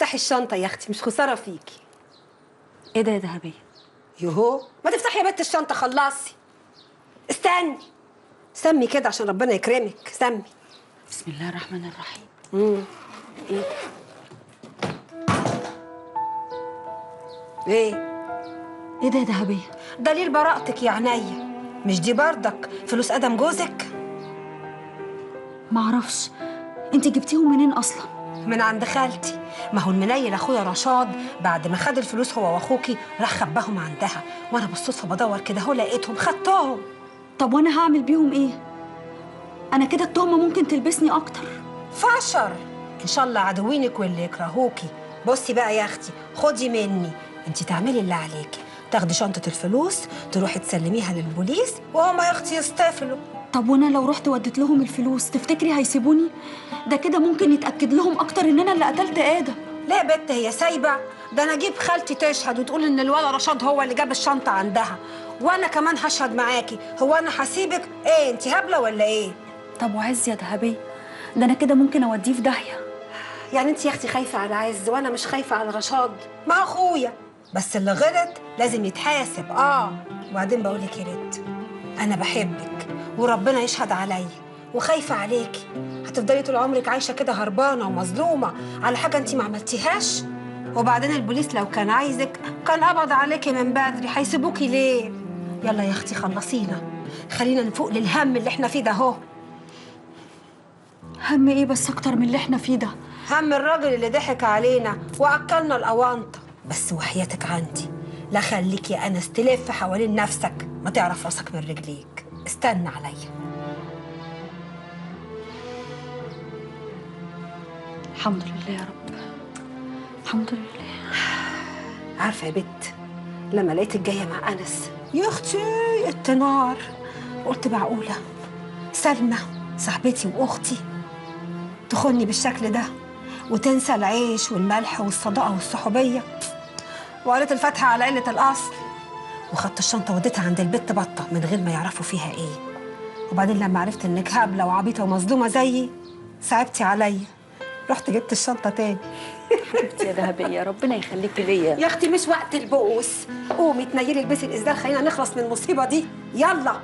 افتحي الشنطه يا اختي، مش خساره فيكي. ايه ده يا ذهبيه؟ يهو ما تفتحي يا بنت الشنطه، خلصي. استني، سمي كده عشان ربنا يكرمك، سمي. بسم الله الرحمن الرحيم. ايه ايه ايه ده يا ذهبيه؟ دليل براءتك يا عينيا. مش دي بردك فلوس ادم جوزك؟ معرفش، انت جبتيهم منين اصلا؟ من عند خالتي. ما هو المنيل اخويا رشاد بعد ما خد الفلوس هو واخوكي راح خباهم عندها، وانا بالصدفه بدور كده اهو لقيتهم خدتهم. طب وانا هعمل بيهم ايه؟ انا كده التهمه ممكن تلبسني اكتر. فشر ان شاء الله عدوينك واللي يكرهوكي. بصي بقى يا اختي، خدي مني، انت تعملي اللي عليكي، تاخدي شنطه الفلوس تروحي تسلميها للبوليس وهما يا اختي يستفلوا. طب وانا لو رحت وديت لهم الفلوس تفتكري هيسيبوني؟ ده كده ممكن يتاكد لهم اكتر ان انا اللي قتلت ادم. لا يا بت هي سايبه، ده انا اجيب خالتي تشهد وتقول ان الولد رشاد هو اللي جاب الشنطه عندها، وانا كمان هشهد معاكي. هو انا هسيبك؟ ايه انت هبله ولا ايه؟ طب وعز يا ذهبيه؟ ده انا كده ممكن اوديه في داهيه. يعني انت يا اختي خايفه على عز وانا مش خايفه على رشاد؟ مع اخويا، بس اللي غلط لازم يتحاسب. وبعدين بقول لك يا بت، انا بحبك وربنا يشهد عليا وخايفه عليكي. هتفضلي طول عمرك عايشه كده هربانه ومظلومه على حاجه انت ما عملتيهاش؟ وبعدين البوليس لو كان عايزك كان قبض عليكي من بدري، هيسيبوكي ليه؟ يلا يا اختي خلصينا، خلينا نفوق للهم اللي احنا فيه ده اهو. هم ايه بس اكتر من اللي احنا فيه ده؟ هم الراجل اللي ضحك علينا واكلنا الاونطه. بس وحياتك عندي لا خليكي يا انس تلف حوالين نفسك، ما تعرف راسك من رجليك. استنى عليا. الحمد لله يا رب، الحمد لله. عارفه يا بت، لما لقيتك جايه مع انس يا اختي التنار، قلت معقوله سلمى صاحبتي واختي تخوني بالشكل ده وتنسى العيش والملح والصداقه والصحوبيه؟ وقالت الفاتحه على قله الاصل، وخدت الشنطه وديتها عند البت بطه من غير ما يعرفوا فيها ايه. وبعدين لما عرفت انك هبله وعبيطه ومظلومه زيي صعبتي عليا، رحت جبت الشنطه تاني. حبيبتي يا ذهبيه، ربنا يخليكي ليا. يا اختي مش وقت البؤوس، قومي تنيلي البسي الازدال، خلينا نخلص من المصيبه دي. يلا.